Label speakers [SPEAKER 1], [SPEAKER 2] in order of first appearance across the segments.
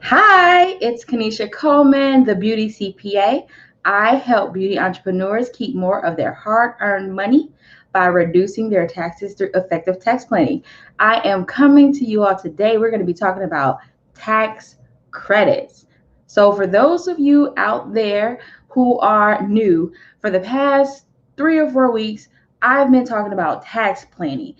[SPEAKER 1] Hi, it's Kanisha Coleman, the Beauty CPA. I help beauty entrepreneurs keep more of their hard earned money by reducing their taxes through effective tax planning. I am coming to you all today. We're going to be talking about tax credits. So, for those of you out there who are new, for the past 3 or 4 weeks, I've been talking about tax planning.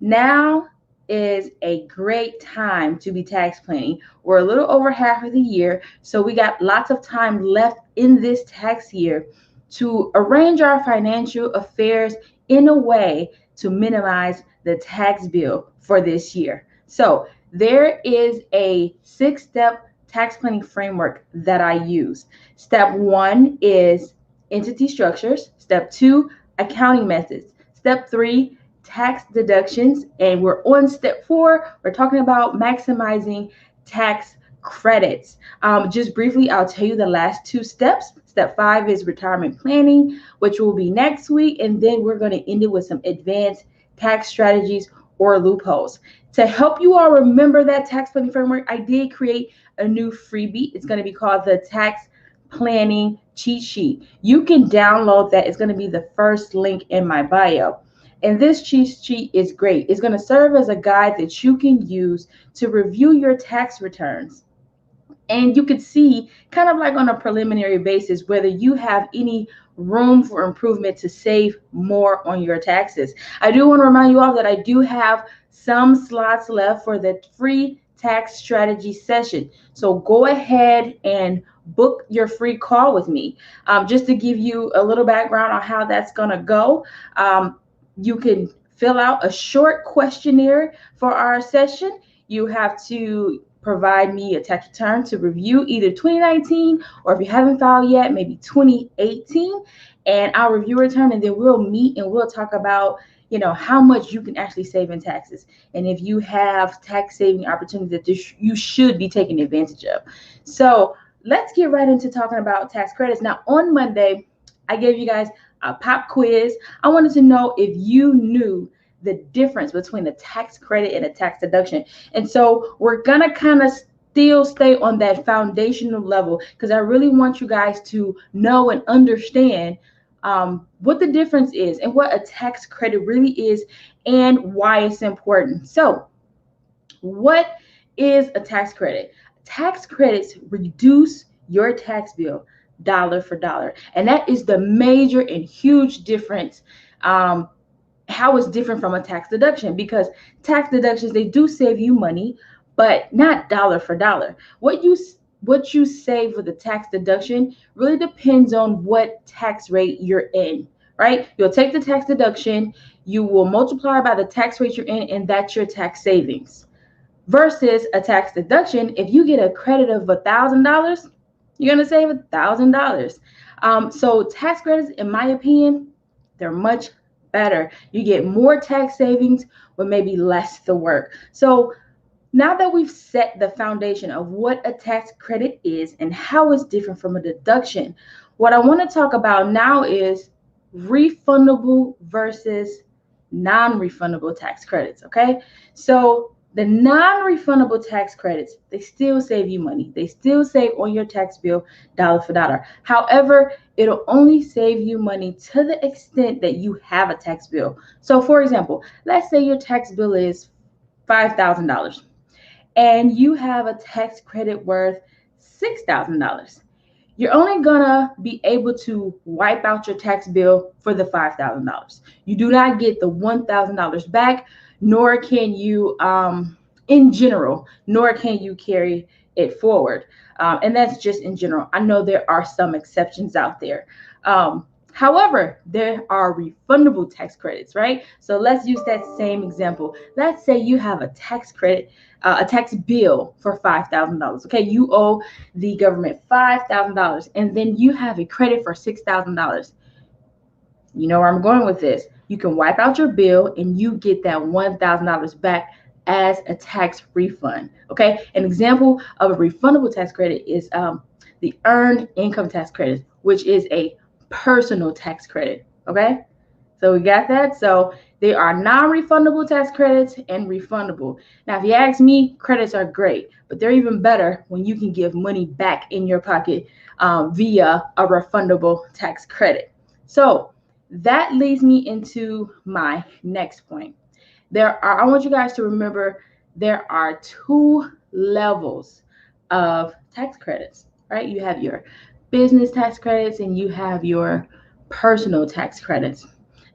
[SPEAKER 1] Now is a great time to be tax planning. We're a little over half of the year, so we got lots of time left in this tax year to arrange our financial affairs in a way to minimize the tax bill for this year. So, there is a 6 step tax planning framework that I use. Step one is entity structures, step two, accounting methods, step three, tax deductions, and we're on step four. We're talking about maximizing tax credits. Just briefly, I'll tell you the last 2 steps. Step five is retirement planning, which will be next week, and then we're going to end it with some advanced tax strategies or loopholes. To help you all remember that tax planning framework, I did create a new freebie. It's going to be called the Tax Planning Cheat Sheet. You can download that. It's going to be the first link in my bio. And this cheat sheet is great. It's going to serve as a guide that you can use to review your tax returns. And you could see, kind of like on a preliminary basis, whether you have any room for improvement to save more on your taxes. I do want to remind you all that I do have some slots left for the free tax strategy session. So go ahead and book your free call with me. Just to give you a little background on how that's going to go, you can fill out a short questionnaire for our session. You have to provide me a tax return to review either 2019, or if you haven't filed yet, maybe 2018, and I'll review a return, and then we'll meet and we'll talk about how much you can actually save in taxes, and if you have tax saving opportunities that you should be taking advantage of. So let's get right into talking about tax credits. Now, on Monday, I gave you guys a pop quiz. I wanted to know if you knew the difference between a tax credit and a tax deduction. And so we're going to kind of still stay on that foundational level because I really want you guys to know and understand what the difference is and what a tax credit really is and why it's important. So, what is a tax credit? Tax credits reduce your tax bill dollar for dollar, and that is the major and huge difference. How it's different from a tax deduction, because tax deductions, they do save you money, but not dollar for dollar. What you save with the tax deduction really depends on what tax rate you're in, right? You'll take the tax deduction, you will multiply by the tax rate you're in, and that's your tax savings. Versus a tax deduction, if you get a credit of $1,000, you're gonna save $1,000. So tax credits, in my opinion, they're much better. You get more tax savings with maybe less the work. So now that we've set the foundation of what a tax credit is and how it's different from a deduction, what I want to talk about now is refundable versus non-refundable tax credits. Okay, so the non-refundable tax credits, they still save you money, they still save on your tax bill dollar for dollar. However, it'll only save you money to the extent that you have a tax bill. So for example, let's say your tax bill is $5,000 and you have a tax credit worth $6,000. You're only gonna be able to wipe out your tax bill for the $5,000. You do not get the $1,000 back, nor can you, in general, nor can you carry it forward. And that's just in general. I know there are some exceptions out there. However, there are refundable tax credits, right? So let's use that same example. Let's say you have a tax credit, a tax bill for $5,000. Okay, you owe the government $5,000, and then you have a credit for $6,000. You know where I'm going with this. You can wipe out your bill and you get that $1,000 back as a tax refund. Okay, an example of a refundable tax credit is the earned income tax credit, which is a personal tax credit. Okay, so we got that. So There are non-refundable tax credits and refundable. Now, if you ask me, credits are great, but they're even better when you can give money back in your pocket via a refundable tax credit. So that leads me into my next point. I want you guys to remember there are two levels of tax credits, right? You have your business tax credits and you have your personal tax credits.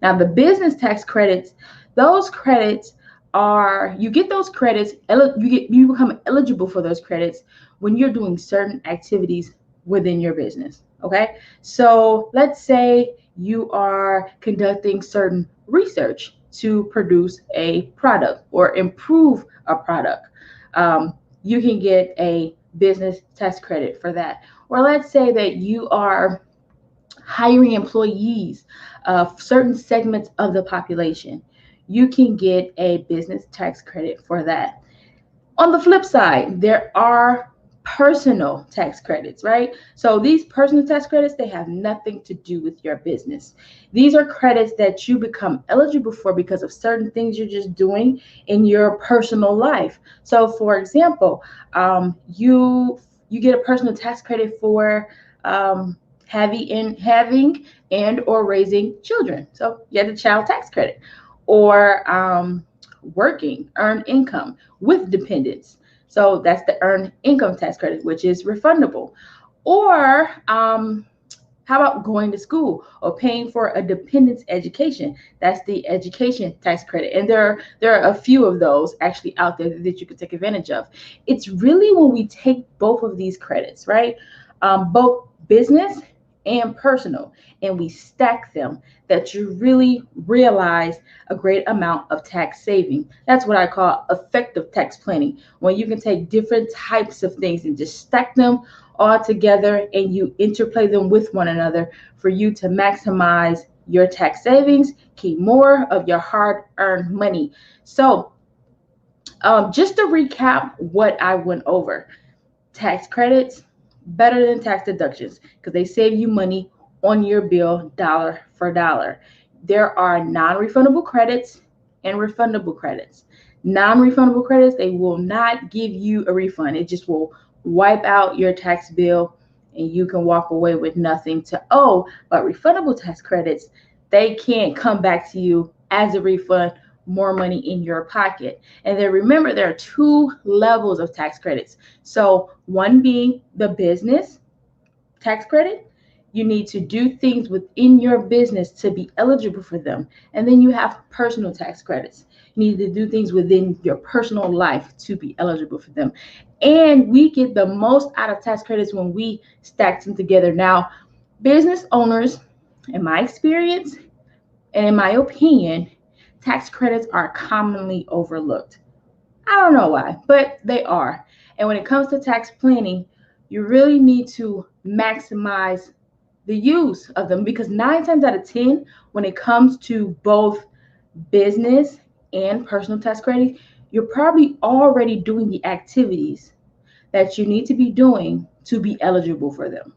[SPEAKER 1] Now, the business tax credits, those credits you get those credits, you become eligible for those credits when you're doing certain activities within your business. Okay, so let's say you are conducting certain research to produce a product or improve a product. You can get a business tax credit for that. Or let's say that you are hiring employees of certain segments of the population. You can get a business tax credit for that. On the flip side, there are personal tax credits, right? So these personal tax credits, they have nothing to do with your business. These are credits that you become eligible for because of certain things you're just doing in your personal life. So for example, you get a personal tax credit for having and or raising children. So you get a child tax credit. Or working, earned income with dependents. So that's the earned income tax credit, which is refundable. Or how about going to school or paying for a dependent's education? That's the education tax credit. And there are a few of those actually out there that you could take advantage of. It's really when we take both of these credits, right? Both business and personal, and we stack them, that you really realize a great amount of tax saving. That's what I call effective tax planning, when you can take different types of things and just stack them all together and you interplay them with one another for you to maximize your tax savings, keep more of your hard-earned money. So just to recap what I went over: tax credits, better than tax deductions because they save you money on your bill dollar for dollar. There are non-refundable credits and refundable credits. Non-refundable credits, they will not give you a refund. It just will wipe out your tax bill and you can walk away with nothing to owe. But refundable tax credits, they can't come back to you as a refund, more money in your pocket. And then remember, there are two levels of tax credits. So one being the business tax credit. You need to do things within your business to be eligible for them. And then you have personal tax credits. You need to do things within your personal life to be eligible for them. And we get the most out of tax credits when we stack them together. Now, business owners, in my experience and in my opinion, tax credits are commonly overlooked. I don't know why, but they are. And when it comes to tax planning, you really need to maximize the use of them, because 9 times out of 10, when it comes to both business and personal tax credit, you're probably already doing the activities that you need to be doing to be eligible for them.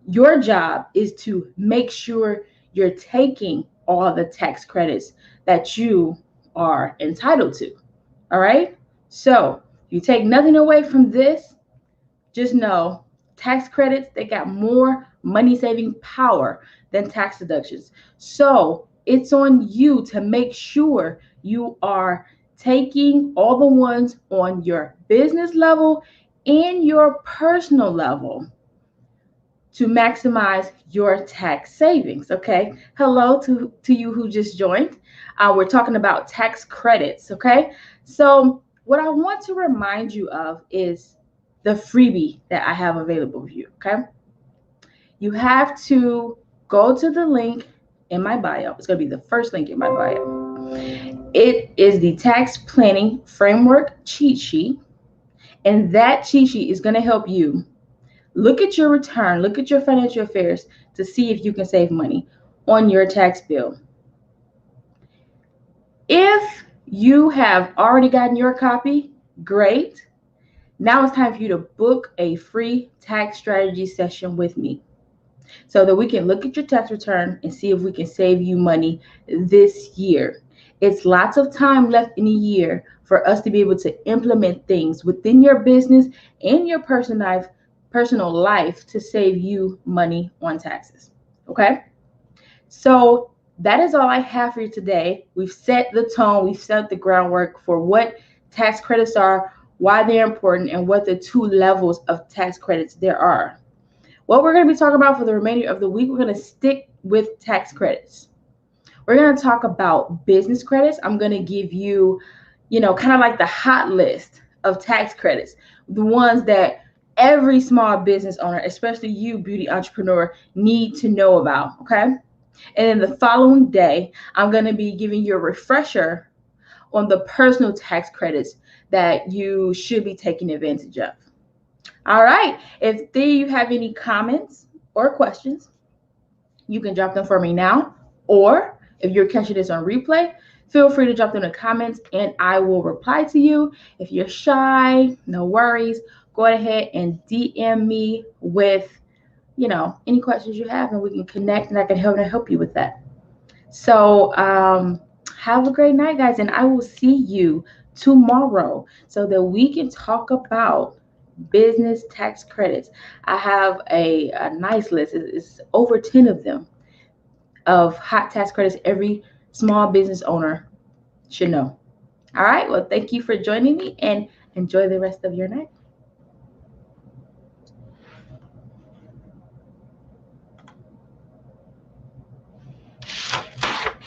[SPEAKER 1] Your job is to make sure you're taking all the tax credits that you are entitled to. All right? So you take nothing away from this. Just know tax credits, they got more money saving power than tax deductions. So it's on you to make sure you are taking all the ones on your business level and your personal level to maximize your tax savings. Okay. Hello to you who just joined. We're talking about tax credits. Okay. So what I want to remind you of is the freebie that I have available for you. Okay. You have to go to the link in my bio. It's going to be the first link in my bio. It is the tax planning framework cheat sheet. And that cheat sheet is going to help you look at your return, look at your financial affairs to see if you can save money on your tax bill. If you have already gotten your copy, great. Now it's time for you to book a free tax strategy session with me. so that we can look at your tax return and see if we can save you money this year. It's lots of time left in a year for us to be able to implement things within your business and your personal life to save you money on taxes. Okay? So that is all I have for you today. We've set the tone, we've set the groundwork for what tax credits are, why they're important, and what the two levels of tax credits there are. What we're going to be talking about for the remainder of the week, we're going to stick with tax credits. We're going to talk about business credits. I'm going to give you, kind of like the hot list of tax credits, the ones that every small business owner, especially you, beauty entrepreneur, need to know about. Okay. And then the following day, I'm going to be giving you a refresher on the personal tax credits that you should be taking advantage of. All right. If you have any comments or questions, you can drop them for me now. Or if you're catching this on replay, feel free to drop them in the comments and I will reply to you. If you're shy, no worries. Go ahead and DM me with any questions you have, and we can connect and I can help you with that. So have a great night, guys, and I will see you tomorrow so that we can talk about business tax credits. I have a nice list. It's over 10 of them of hot tax credits every small business owner should know. All right. Well, thank you for joining me and enjoy the rest of your night.